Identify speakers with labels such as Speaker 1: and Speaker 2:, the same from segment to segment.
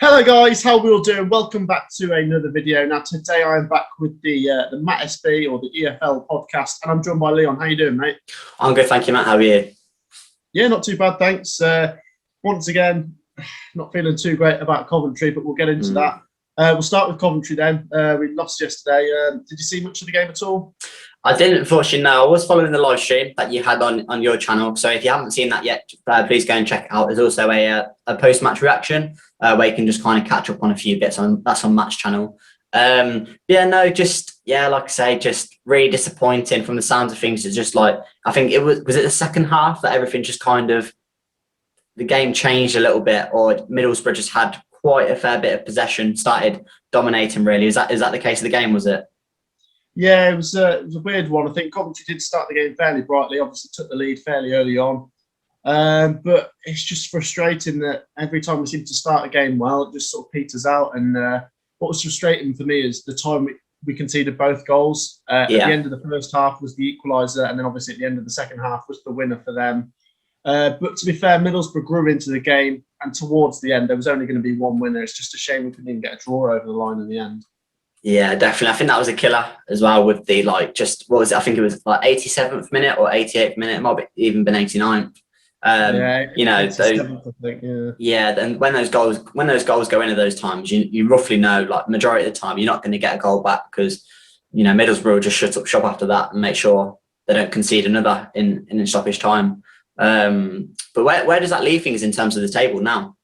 Speaker 1: Hello guys, how we all doing? Welcome back to another video. Now today I am back with the Matt SB or the EFL podcast, and I'm joined by Leon. How you doing, mate?
Speaker 2: I'm good, thank you, Matt. How are you?
Speaker 1: Yeah, not too bad, thanks. Once again, not feeling too great about Coventry, but we'll get into that. We'll start with Coventry then. We lost yesterday. Did you see much of the game at all?
Speaker 2: I didn't, unfortunately, no. I was following the live stream that you had on your channel. So if you haven't seen that yet, please go and check it out. There's also a post-match reaction where you can just kind of catch up on a few bits. That's on Matt's channel. Like I say, just really disappointing from the sounds of things. It's just like, I think it was it the second half that everything just kind of, the game changed a little bit, or Middlesbrough just had quite a fair bit of possession, started dominating really. Is that the case of the game, was it?
Speaker 1: Yeah, it was a weird one. I think Coventry did start the game fairly brightly, obviously took the lead fairly early on. But it's just frustrating that every time we seem to start a game well, it just sort of peters out. And what was frustrating for me is the time we conceded both goals. At the end of the first half was the equaliser, and then obviously at the end of the second half was the winner for them. But to be fair, Middlesbrough grew into the game, and towards the end, there was only going to be one winner. It's just a shame we couldn't even get a draw over the line in the end.
Speaker 2: Yeah, definitely. I think that was a killer as well with the, what was it? I think it was like 87th minute or 88th minute. It might have even been 89th.
Speaker 1: I think,
Speaker 2: then when those goals go in at those times, you roughly know, like, majority of the time, you're not going to get a goal back because, Middlesbrough will just shut up shop after that and make sure they don't concede another in stoppage time. But where does that leave things in terms of the table now?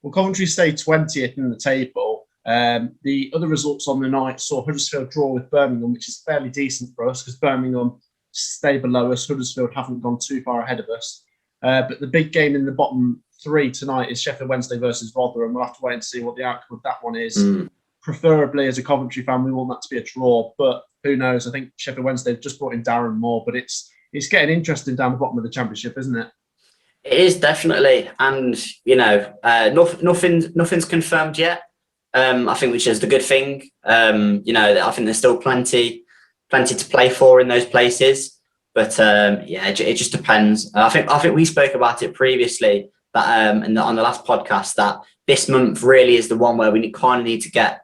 Speaker 1: Well, Coventry stayed 20th in the table. The other results on the night saw Huddersfield draw with Birmingham, which is fairly decent for us because Birmingham stay below us. Huddersfield haven't gone too far ahead of us. But the big game in the bottom three tonight is Sheffield Wednesday versus Rotherham. We'll have to wait and see what the outcome of that one is. Preferably, as a Coventry fan, we want that to be a draw, but who knows? I think Sheffield Wednesday have just brought in Darren Moore, but it's getting interesting down the bottom of the Championship, isn't it?
Speaker 2: It is, definitely, and nothing's confirmed yet. I think, which is the good thing. I think there's still plenty to play for in those places, but it just depends. I think we spoke about it previously that on the last podcast that this month really is the one where we need to get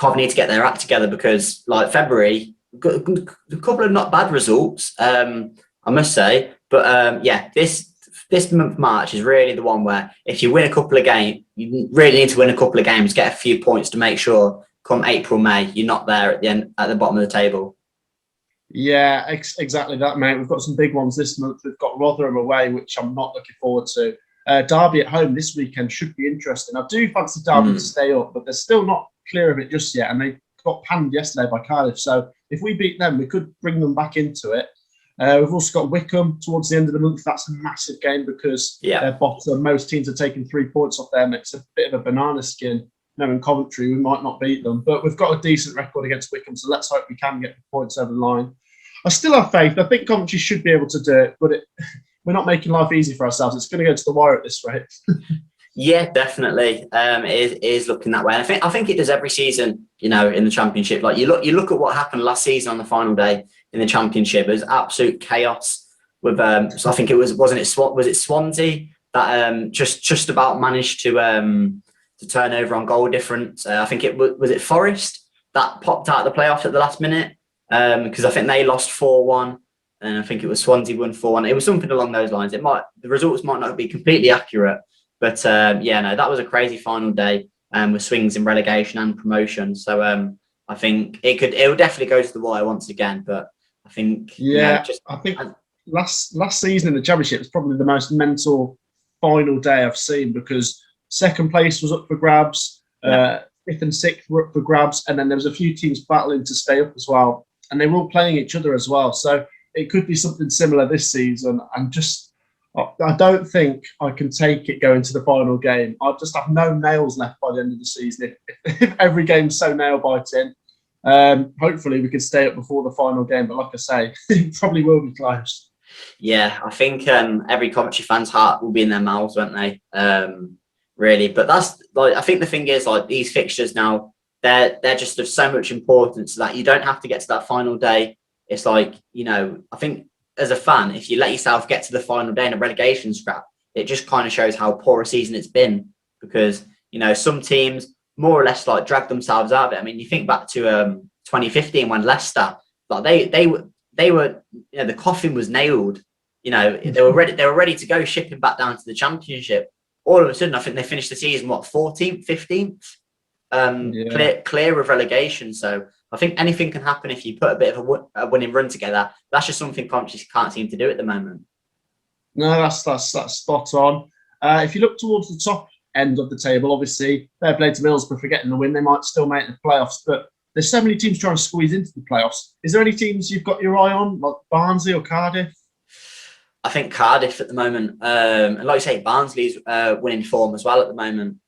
Speaker 2: their act together, because like February, a couple of not bad results, I must say, but this month, March, is really the one where if you win a couple of games, you really need to win a couple of games, get a few points to make sure come April, May, you're not there at the bottom of the table.
Speaker 1: Yeah, exactly that, mate. We've got some big ones this month. We've got Rotherham away, which I'm not looking forward to. Derby at home this weekend should be interesting. I do fancy Derby to stay up, but they're still not clear of it just yet, and they got panned yesterday by Cardiff. So if we beat them, we could bring them back into it. We've also got Wycombe towards the end of the month. That's a massive game because they're bottom. Most teams are taking 3 points off them. It's a bit of a banana skin. In Coventry, we might not beat them, but we've got a decent record against Wycombe, so let's hope we can get the points over the line. I still have faith. I think Coventry should be able to do it, but we're not making life easy for ourselves. It's going to go to the wire at this rate.
Speaker 2: Yeah, definitely. It is looking that way. And I think it does every season, in the Championship. Like you look at what happened last season on the final day in the Championship. It was absolute chaos with so I think it was it Swansea that just about managed to turn over on goal difference. I think it was it Forest that popped out of the playoffs at the last minute, because I think they lost 4-1 and I think it was Swansea won 4-1. It was something along those lines. The results might not be completely accurate, but that was a crazy final day with swings in relegation and promotion. So I think it will definitely go to the wire once again. But I think
Speaker 1: I think last season in the Championship was probably the most mental final day I've seen, because second place was up for grabs, 5th and 6th were up for grabs, and then there was a few teams battling to stay up as well, and they were all playing each other as well. So it could be something similar this season. I don't think I can take it going to the final game. I just have no nails left by the end of the season if every game's so nail biting. Hopefully we can stay up before the final game, but like I say, it probably will be close.
Speaker 2: Yeah, I think every Coventry fan's heart will be in their mouths, won't they? Really, but that's I think the thing is, these fixtures now, they're just of so much importance that you don't have to get to that final day. It's I think as a fan, if you let yourself get to the final day in a relegation scrap, it just kind of shows how poor a season it's been, because some teams more or less like dragged themselves out of it. I mean, you think back to 2015 when Leicester, like they were, the coffin was nailed. They were ready to go, shipping back down to the Championship. All of a sudden, I think they finished the season 14th, 15th, clear of relegation. So I think anything can happen if you put a bit of a winning run together. That's just something Coventry can't seem to do at the moment.
Speaker 1: No, that's spot on. If you look towards the top end of the table, obviously, fair play to Middlesbrough for getting the win. They might still make the playoffs, but there's so many teams trying to squeeze into the playoffs. Is there any teams you've got your eye on, like Barnsley or Cardiff?
Speaker 2: I think Cardiff at the moment, and like you say, Barnsley's winning form as well at the moment.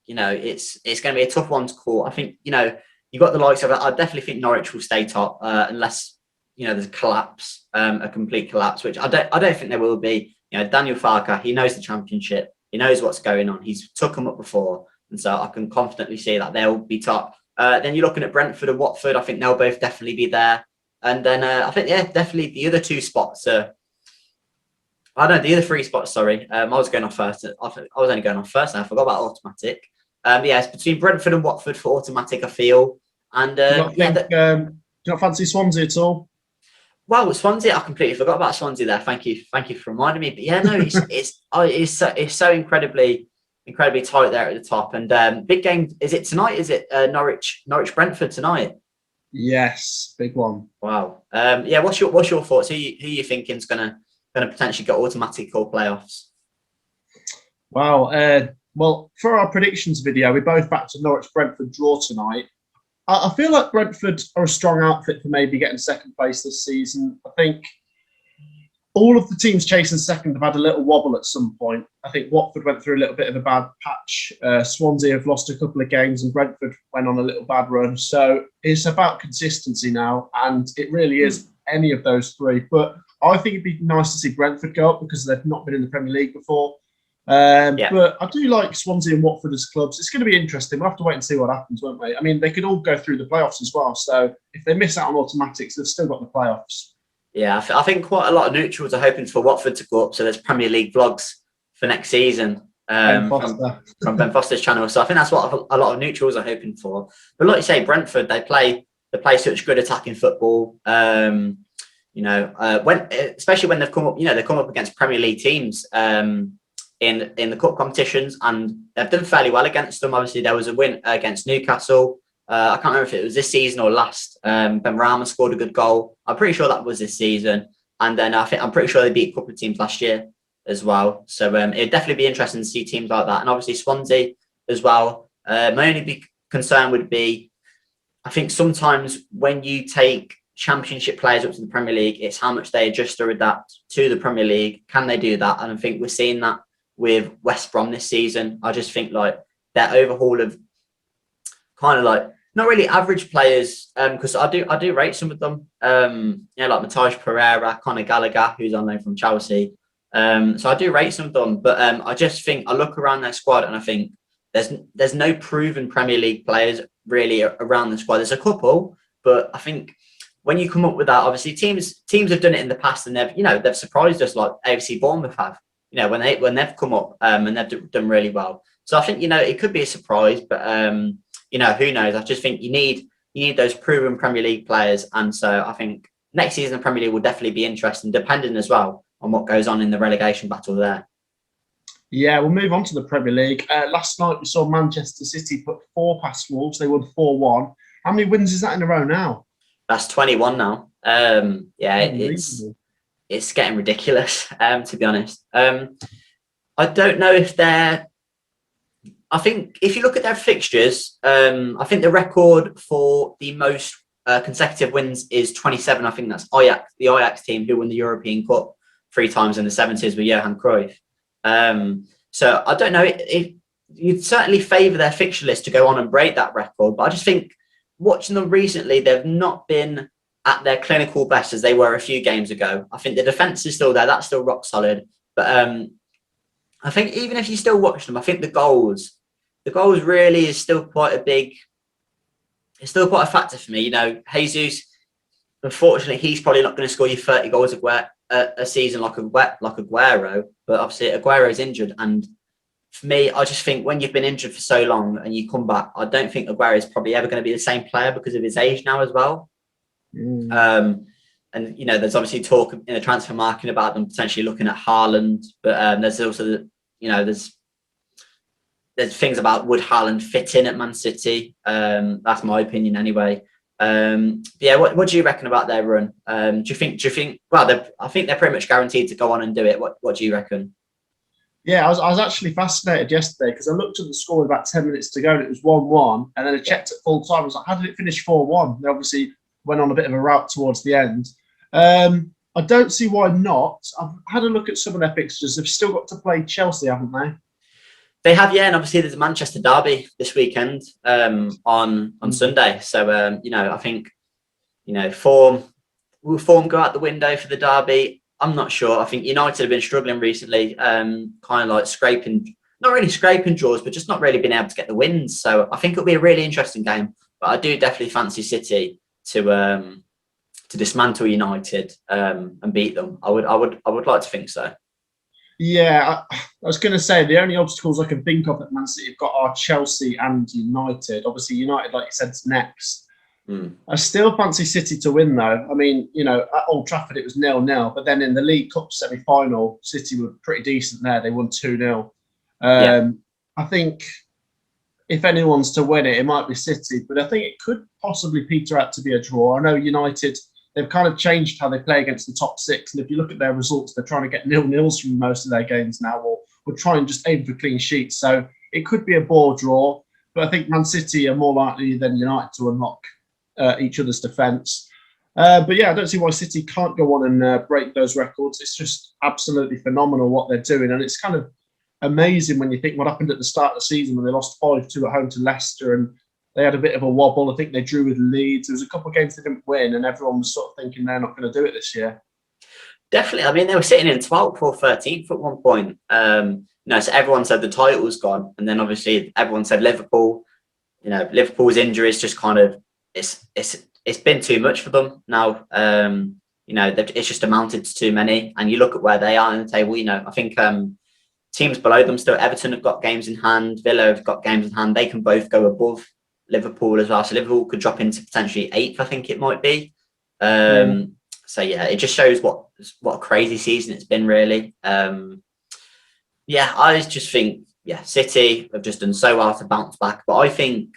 Speaker 2: It's going to be a tough one to call. I think you've got the likes of it. I definitely think Norwich will stay top unless there's a collapse, a complete collapse, which I don't think there will be. Daniel Farker, he knows the Championship, he knows what's going on. He's took them up before, and so I can confidently see that they'll be top. Then you're looking at Brentford and Watford. I think they'll both definitely be there, and then I think definitely the other two spots are. The other three spots, sorry. I was going off first. I was only going off first, and I forgot about automatic. It's between Brentford and Watford for automatic, I feel. And
Speaker 1: do you not fancy Swansea at all?
Speaker 2: Well, Swansea, I completely forgot about Swansea there. Thank you for reminding me. But it's so incredibly tight there at the top. And big game. Is it tonight? Is it Norwich Brentford tonight?
Speaker 1: Yes, big one.
Speaker 2: Wow. What's your thoughts? Who you thinking is going to potentially get automatic or playoffs?
Speaker 1: Wow. Well, for our predictions video, we both backed to Norwich Brentford draw tonight. I feel like Brentford are a strong outfit for maybe getting second place this season. I think all of the teams chasing second have had a little wobble at some point. I think Watford went through a little bit of a bad patch. Swansea have lost a couple of games and Brentford went on a little bad run. So it's about consistency now, and it really is any of those three. But I think it'd be nice to see Brentford go up because they've not been in the Premier League before. But I do like Swansea and Watford as clubs. It's going to be interesting. We'll have to wait and see what happens, won't we? I mean, they could all go through the playoffs as well. So if they miss out on automatics, they've still got the playoffs. Yeah,
Speaker 2: I think quite a lot of neutrals are hoping for Watford to go up. So there's Premier League vlogs for next season from Ben Foster's channel. So I think that's what a lot of neutrals are hoping for. But like you say, Brentford, they play such good attacking football. Especially when they've come up, they come up against Premier League teams in the cup competitions, and they've done fairly well against them. Obviously, there was a win against Newcastle. I can't remember if it was this season or last. Ben Rama scored a good goal. I'm pretty sure that was this season. And then I'm pretty sure they beat a couple of teams last year as well. So it'd definitely be interesting to see teams like that. And obviously Swansea as well. My only big concern would be, I think sometimes when you take Championship players up to the Premier League, it's how much they adjust or adapt to the Premier League. Can they do that? And I think we're seeing that with West Brom this season. I just think like their overhaul of kind of like not really average players, because I do rate some of them. Like Matthias Pereira, Conor Gallagher, who's on loan from Chelsea. So I do rate some of them, but I just think I look around their squad and I think there's no proven Premier League players really around the squad. There's a couple, but I think when you come up with that, obviously teams have done it in the past and they've surprised us, like AFC Bournemouth have. When they've come up and they've done really well. So I think it could be a surprise, but who knows? I just think you need those proven Premier League players, and so I think next season the Premier League will definitely be interesting, depending as well on what goes on in the relegation battle there.
Speaker 1: Yeah, we'll move on to the Premier League. Last night we saw Manchester City put 4 past Wolves. They won 4-1. How many wins is that in a row now?
Speaker 2: That's 21 now. It's getting ridiculous, to be honest. I don't know if I think if you look at their fixtures, I think the record for the most consecutive wins is 27. I think that's Ajax, the Ajax team who won the European Cup 3 times in the 70s with Johan Cruyff. So I don't know. You'd certainly favour their fixture list to go on and break that record. But I just think watching them recently, they've not been at their clinical best as they were a few games ago. I think the defence is still there. That's still rock solid. But I think even if you still watch them, I think the goals really is still quite it's still quite a factor for me. Jesus, unfortunately, he's probably not going to score you 30 goals a season like Aguero. But obviously Aguero is injured, and for me, I just think when you've been injured for so long and you come back, I don't think Aguero is probably ever going to be the same player because of his age now as well. And there's obviously talk in the transfer market about them potentially looking at Haaland, but there's also there's things about would Haaland fit in at Man City. That's my opinion anyway. What do you reckon about their run? Do you think? Well, I think they're pretty much guaranteed to go on and do it. What do you reckon?
Speaker 1: Yeah, I was actually fascinated yesterday because I looked at the score with about 10 minutes to go and it was 1-1. And then I checked at full time. I was like, how did it finish 4-1? They obviously went on a bit of a rout towards the end. I don't see why not. I've had a look at some of their fixtures. They've still got to play Chelsea, haven't they?
Speaker 2: They have, yeah. And obviously there's a Manchester derby this weekend on Sunday. So, I think, will form go out the window for the derby? I'm not sure. I think United have been struggling recently, kind of like not really scraping draws, but just not really been able to get the wins. So I think it'll be a really interesting game. But I do definitely fancy City to dismantle United and beat them. I would like to think so.
Speaker 1: Yeah, I was going to say the only obstacles I can think of that Man City have got are Chelsea and United. Obviously, United, like you said, is next. I still fancy City to win, though. I mean, at Old Trafford it was 0-0, but then in the League Cup semi-final, City were pretty decent there. They won 2-0. I think if anyone's to win it, it might be City, but I think it could possibly peter out to be a draw. I know United, they've kind of changed how they play against the top six, and if you look at their results, they're trying to get 0-0s from most of their games now, or try and just aim for clean sheets. So it could be a ball draw, but I think Man City are more likely than United to unlock each other's defence. But yeah, I don't see why City can't go on and break those records. It's just absolutely phenomenal what they're doing, and it's kind of amazing when you think what happened at the start of the season when they lost 5-2 at home to Leicester and they had a bit of a wobble. I think they drew with Leeds. There was a couple of games they didn't win, and everyone was sort of thinking they're not going to do it this year.
Speaker 2: Definitely. I mean, they were sitting in 12th or 13th at one point. So everyone said the title's gone, and then obviously everyone said Liverpool. Liverpool's injuries just kind of it's been too much for them now. It's just amounted to too many. And you look at where they are in the table. I think teams below them still. Everton have got games in hand. Villa have got games in hand. They can both go above Liverpool as well. So Liverpool could drop into potentially 8th, I think it might be. So yeah, it just shows what a crazy season it's been, really. I just think City have just done so well to bounce back. But I think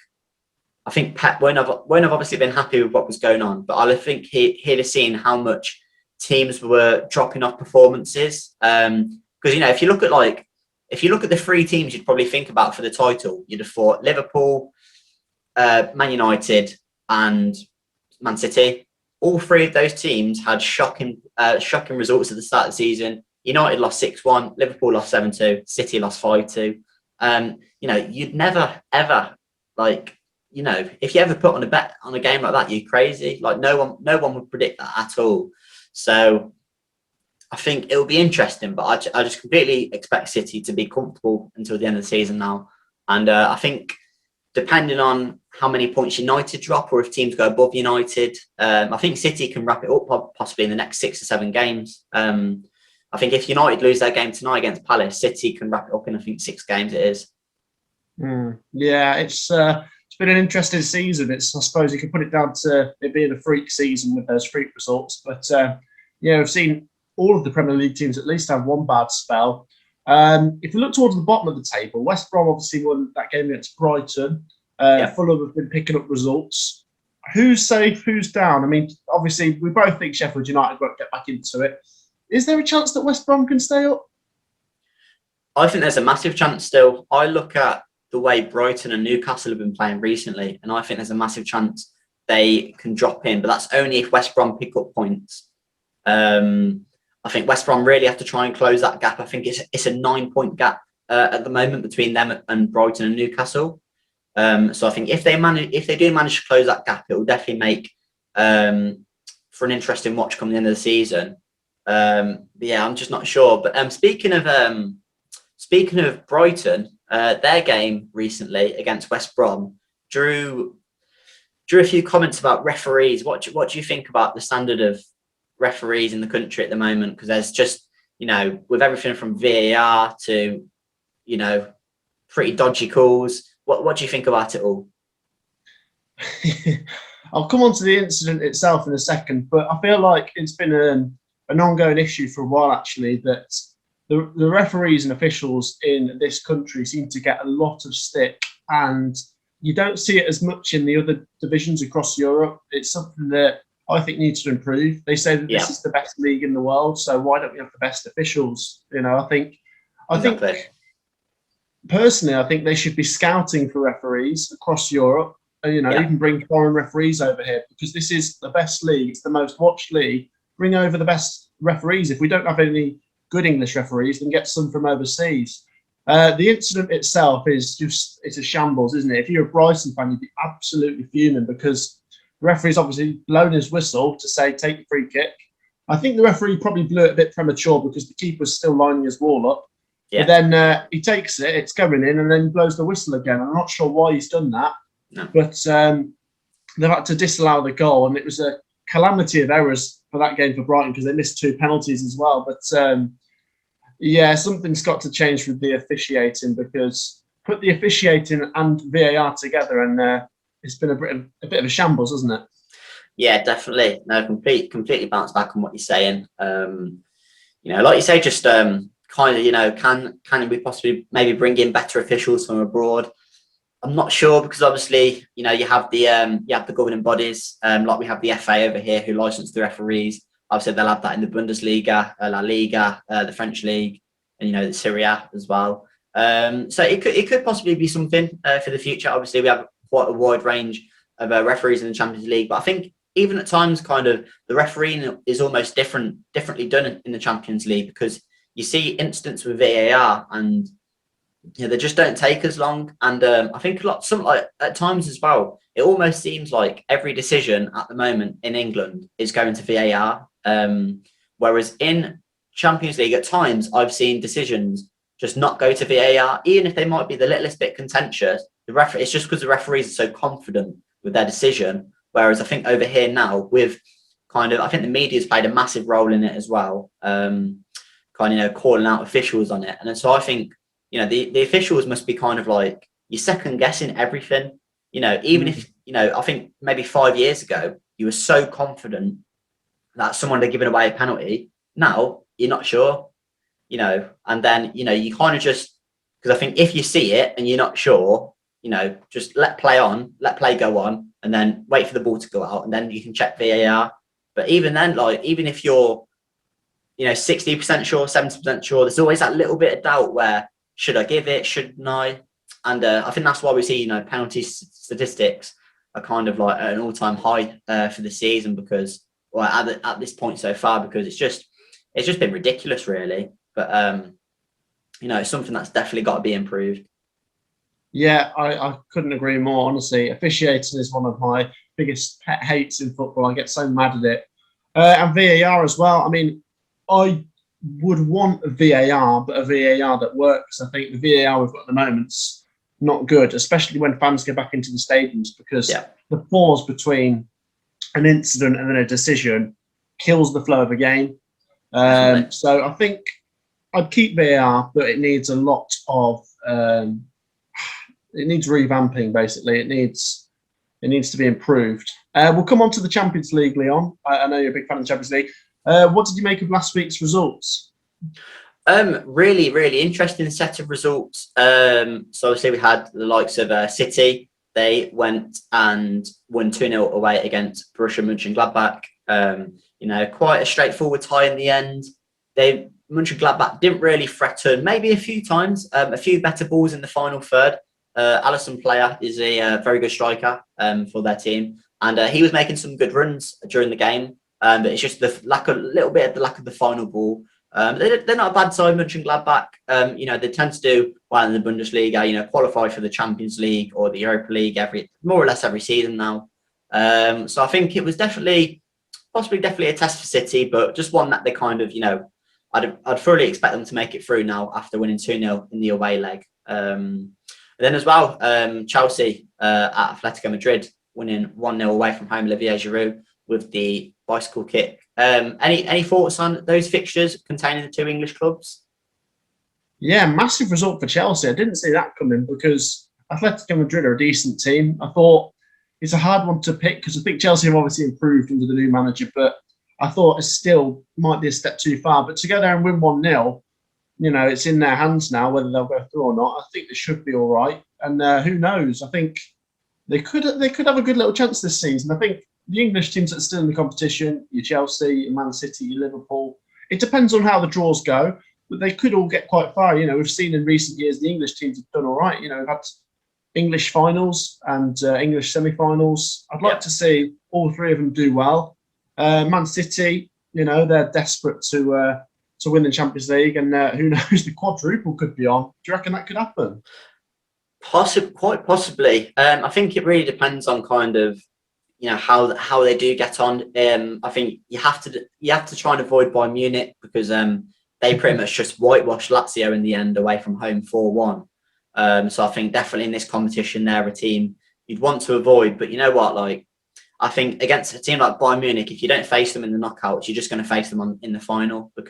Speaker 2: Pep won't have obviously been happy with what was going on. But I think he'd have seen how much teams were dropping off performances. Because if you look at the three teams you'd probably think about for the title, you'd have thought Liverpool, Man United and Man City. All three of those teams had shocking results at the start of the season. United lost 6-1, Liverpool lost 7-2, City lost 5-2. You'd never ever if you ever put on a bet on a game like that, you're crazy. Like no one would predict that at all. So I think it'll be interesting, but I just completely expect City to be comfortable until the end of the season now. And I think depending on how many points United drop or if teams go above United, I think City can wrap it up possibly in the next 6 or 7 games. I think if United lose their game tonight against Palace, City can wrap it up in, I think, 6 games it is.
Speaker 1: Yeah, it's been an interesting season. I suppose you can put it down to it being a freak season with those freak results. But we've seen all of the Premier League teams at least have one bad spell. If you look towards the bottom of the table, West Brom obviously won that game against Brighton. Fulham have been picking up results. Who's safe? Who's down? I mean, obviously, we both think Sheffield United won't get back into it. Is there a chance that West Brom can stay up?
Speaker 2: I think there's a massive chance still. I look at the way Brighton and Newcastle have been playing recently, and I think there's a massive chance they can drop in, but that's only if West Brom pick up points. I think West Brom really have to try and close that gap. I think it's a 9-point gap at the moment between them and Brighton and Newcastle. So I think if they do manage to close that gap, it will definitely make for an interesting watch come the end of the season. I'm just not sure. But speaking of Brighton, their game recently against West Brom drew a few comments about referees. What do you think about the standard of referees in the country at the moment? Because there's just with everything from VAR to pretty dodgy calls. What do you think about it all?
Speaker 1: I'll come on to the incident itself in a second, but I feel like it's been an ongoing issue for a while, actually, that the referees and officials in this country seem to get a lot of stick, and you don't see it as much in the other divisions across Europe. It's something that I think needs to improve. They say that this is the best league in the world, so why don't we have the best officials? You know, I think personally, I think they should be scouting for referees across Europe. You know, even bring foreign referees over here, because this is the best league. It's the most watched league. Bring over the best referees. If we don't have any good English referees, then get some from overseas. The incident itself is it's a shambles, isn't it? If you're a Brighton fan, you'd be absolutely fuming, because the referee's obviously blown his whistle to say take the free kick. I think the referee probably blew it a bit premature because the keeper's still lining his wall up. But then he takes it, it's going in, and then blows the whistle again. I'm not sure why he's done that. No. But they've had to disallow the goal, and it was a calamity of errors for that game for Brighton because they missed 2 penalties as well. But something's got to change with the officiating, because put the officiating and VAR together, and it's been a bit of a shambles, hasn't it?
Speaker 2: Yeah, definitely. No, completely bounce back on what you're saying. Like you say, just kind of, can we possibly maybe bring in better officials from abroad? I'm not sure, because obviously, you have the governing bodies, like we have the FA over here who license the referees. Obviously, they'll have that in the Bundesliga, La Liga, the French league, and the Serie A as well. So it could possibly be something for the future. Obviously, we have quite a wide range of referees in the Champions League, but I think even at times, kind of the refereeing is almost differently done in the Champions League, because you see incidents with VAR and they just don't take as long. And I think at times as well, it almost seems like every decision at the moment in England is going to VAR. Whereas in Champions League, at times I've seen decisions just not go to VAR, even if they might be the littlest bit contentious. It's just because the referees are so confident with their decision. Whereas I think over here now, with I think the media's played a massive role in it as well, calling out officials on it. And so I think, the officials must be kind of like, you're second guessing everything, even if, I think maybe 5 years ago, you were so confident that someone had given away a penalty. Now you're not sure, and then, you kind of just, because I think if you see it and you're not sure, just let play go on, and then wait for the ball to go out, and then you can check VAR. But even then, even if you're, 60% sure, 70% sure, there's always that little bit of doubt where, should I give it? Shouldn't I? And I think that's why we see, penalty statistics are kind of like at an all-time high for the season, because, at this point so far, because it's just been ridiculous, really. But it's something that's definitely got to be improved.
Speaker 1: Yeah, I couldn't agree more. Honestly, officiating is one of my biggest pet hates in football. I get so mad at it, and VAR as well. I mean, I would want a VAR, but a VAR that works. I think the VAR we've got at the moment's not good, especially when fans go back into the stadiums, because the pause between an incident and then a decision kills the flow of a game. So I think I'd keep VAR, but it needs a lot of it needs revamping. Basically, it needs to be improved. We'll come on to the Champions League, Leon. I know you're a big fan of the Champions League. What did you make of last week's results?
Speaker 2: Really, really interesting set of results. So obviously we had the likes of City. They went and won 2-0 away against Borussia Mönchengladbach. Quite a straightforward tie in the end. Mönchengladbach didn't really threaten, maybe a few times, a few better balls in the final third. Alisson Player is a very good striker for their team, and he was making some good runs during the game. But it's just the lack of the final ball. They're not a bad side, Mönchengladbach. They tend to do well in the Bundesliga. Qualify for the Champions League or the Europa League more or less every season now. So I think it was possibly a test for City, but just one that they kind of, I'd fully expect them to make it through now after winning 2-0 in the away leg. And then as well, Chelsea at Atletico Madrid winning 1-0 away from home, Olivier Giroud with the bicycle kick. Any thoughts on those fixtures containing the two English clubs?
Speaker 1: Yeah, massive result for Chelsea. I didn't see that coming because Atletico Madrid are a decent team. I thought it's a hard one to pick because I think Chelsea have obviously improved under the new manager, but I thought it still might be a step too far. But to go there and win 1-0, it's in their hands now whether they'll go through or not. I think they should be all right. And who knows? I think they could have a good little chance this season. I think the English teams that are still in the competition, your Chelsea, your Man City, your Liverpool, it depends on how the draws go, but they could all get quite far. We've seen in recent years the English teams have done all right. We've had English finals and English semi-finals. I'd like to see all three of them do well. Man City, they're desperate to win the Champions League, and who knows, the quadruple could be on. Do you reckon that could happen?
Speaker 2: Quite possibly. I think it really depends on kind of how they do get on. I think you have to try and avoid Bayern Munich because they pretty much just whitewashed Lazio in the end away from home 4-1. So I think definitely in this competition they're a team you'd want to avoid. But you know what, I think against a team like Bayern Munich, if you don't face them in the knockouts, you're just going to face them in the final But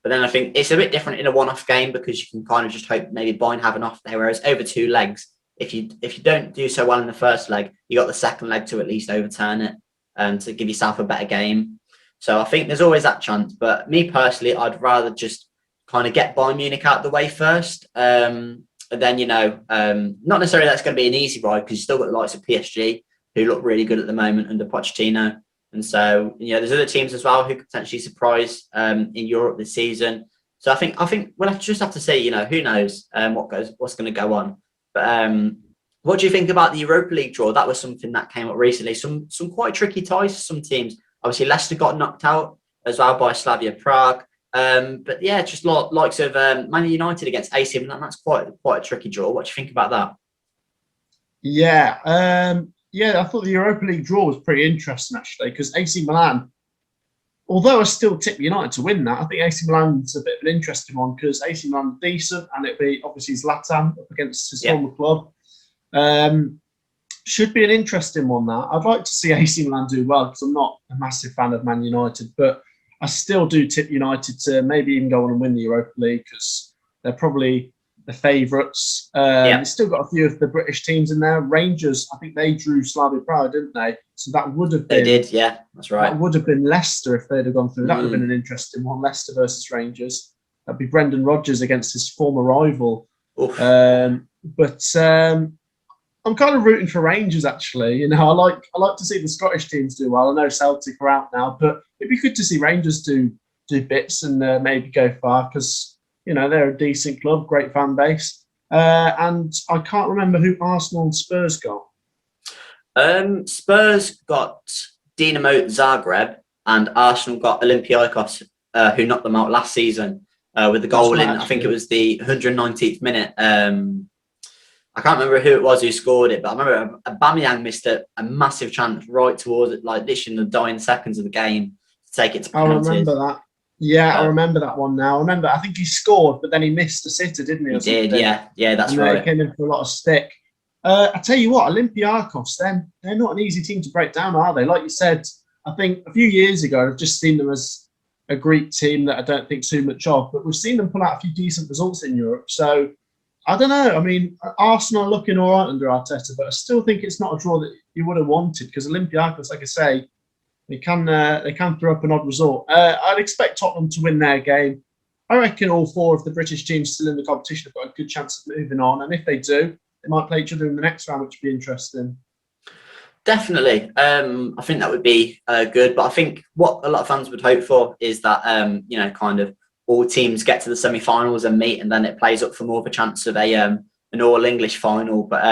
Speaker 2: then I think it's a bit different in a one-off game because you can kind of just hope maybe Bayern have an off day. Whereas over 2 legs, if you don't do so well in the first leg, you got the second leg to at least overturn it to give yourself a better game. So I think there's always that chance. But me personally, I'd rather just kind of get Bayern Munich out of the way first. And then, not necessarily that's going to be an easy ride because you still got the likes of PSG who look really good at the moment under Pochettino. And so, there's other teams as well who could potentially surprise in Europe this season. So I think we'll just have to see, who knows what's going to go on. But what do you think about the Europa League draw? That was something that came up recently. Some quite tricky ties for some teams. Obviously, Leicester got knocked out as well by Slavia Prague. But yeah, just likes of Man United against AC Milan. That's quite a tricky draw. What do you think about that?
Speaker 1: Yeah, I thought the Europa League draw was pretty interesting actually because AC Milan, although I still tip United to win that, I think AC Milan's a bit of an interesting one because AC Milan are decent and it'll be obviously Zlatan up against his former club. Should be an interesting one that. I'd like to see AC Milan do well because I'm not a massive fan of Man United, but I still do tip United to maybe even go on and win the Europa League because they're probably the favourites. They've still got a few of the British teams in there. Rangers, I think they drew Slavia Prague, didn't they? So that would have been...
Speaker 2: They did, yeah, that's right.
Speaker 1: That would have been Leicester if they'd have gone through. That would have been an interesting one, Leicester versus Rangers. That'd be Brendan Rodgers against his former rival. I'm kind of rooting for Rangers, actually. I like to see the Scottish teams do well. I know Celtic are out now, but it'd be good to see Rangers do bits and maybe go far because, they're a decent club, great fan base. And I can't remember who Arsenal and Spurs got.
Speaker 2: Spurs got Dinamo Zagreb and Arsenal got Olympiacos, who knocked them out last season with the goal in, I think it was the 119th minute. I can't remember who it was who scored it, but I remember Aubameyang missed a massive chance right towards it, literally in the dying seconds of the game to take it to penalties.
Speaker 1: I remember that. Yeah, I remember that one now. I think he scored, but then he missed a sitter, didn't he?
Speaker 2: He did, yeah, that's right.
Speaker 1: He came in for a lot of stick. I tell you what, Olympiacos, they're not an easy team to break down, are they? Like you said, I think a few years ago, I've just seen them as a Greek team that I don't think too much of, but we've seen them pull out a few decent results in Europe. So I don't know. I mean, Arsenal are looking all right under Arteta, but I still think it's not a draw that you would have wanted because Olympiacos, like I say, they can throw up an odd result. I'd expect Tottenham to win their game. I reckon all 4 of the British teams still in the competition have got a good chance of moving on, and if they do, they might play each other in the next round, which would be interesting.
Speaker 2: Definitely. I think that would be good, but I think what a lot of fans would hope for is that kind of all teams get to the semi-finals and meet, and then it plays up for more of a chance of an all-English final. But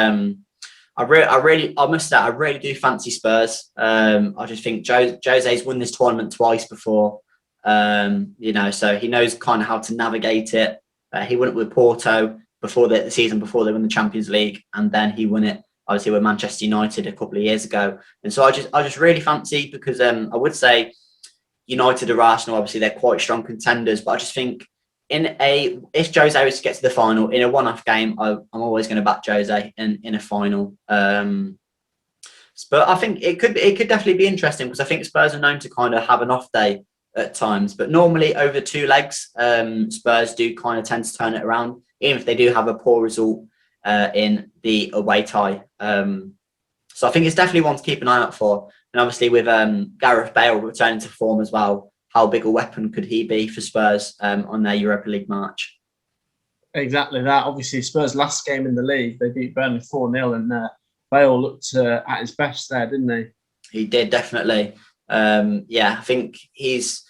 Speaker 2: I must say, I really do fancy Spurs. I just think Jose's won this tournament twice before, so he knows kind of how to navigate it. He won it with Porto before the season before they won the Champions League, and then he won it obviously with Manchester United a couple of years ago. And so I just really fancy because I would say United or Arsenal, obviously they're quite strong contenders, but I just think if Jose was to get to the final in a one-off game, I'm always going to back Jose in a final. But I think it could definitely be interesting because I think Spurs are known to kind of have an off day at times. But normally over 2 legs, Spurs do kind of tend to turn it around, even if they do have a poor result in the away tie. So I think it's definitely one to keep an eye out for. And obviously with Gareth Bale returning to form as well, how big a weapon could he be for Spurs on their Europa League march?
Speaker 1: Exactly that. Obviously, Spurs' last game in the league, they beat Burnley 4-0, and Bale looked at his best there, didn't he?
Speaker 2: He did, definitely. I think he's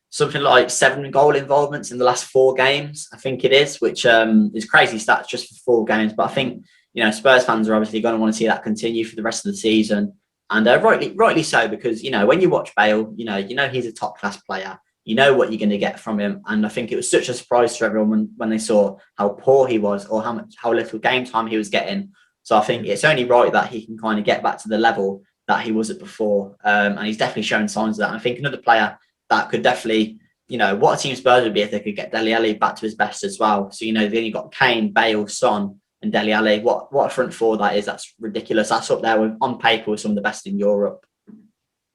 Speaker 2: something like 7 goal involvements in the last 4 games, I think it is, which is crazy stats just for 4 games. But I think, Spurs fans are obviously going to want to see that continue for the rest of the season. And rightly so, because, when you watch Bale, you know he's a top-class player. You know what you're going to get from him. And I think it was such a surprise to everyone when they saw how poor he was, or how little game time he was getting. So I think it's only right that he can kind of get back to the level that he was at before. And he's definitely shown signs of that. And I think another player that could definitely, what a team Spurs would be if they could get Dele Alli back to his best as well. So, they've only got Kane, Bale, Son, and Dele Alli. What a front four that is. That's ridiculous. That's up there on paper with some of the best in Europe.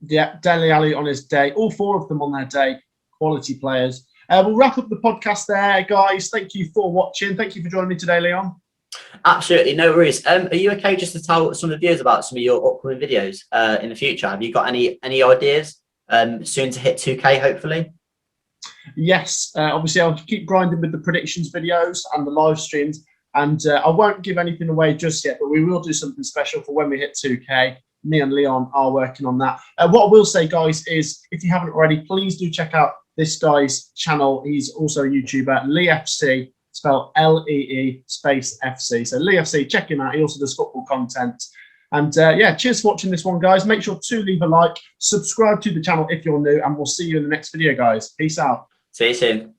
Speaker 1: Yeah, Dele Alli on his day. All 4 of them on their day. Quality players. We'll wrap up the podcast there, guys. Thank you for watching. Thank you for joining me today, Leon.
Speaker 2: Absolutely, no worries. Are you okay just to tell some of the viewers about some of your upcoming videos in the future? Have you got any ideas soon to hit 2K, hopefully?
Speaker 1: Yes, obviously I'll keep grinding with the predictions videos and the live streams, and I won't give anything away just yet, but we will do something special for when we hit 2K. Me and Leon are working on that. What I will say, guys, is if you haven't already, please do check out this guy's channel. He's also a YouTuber, Lee FC, spelled Lee space FC. So Lee FC, check him out. He also does football content. And cheers for watching this one, guys. Make sure to leave a like, subscribe to the channel if you're new, and we'll see you in the next video, guys. Peace out.
Speaker 2: See you soon.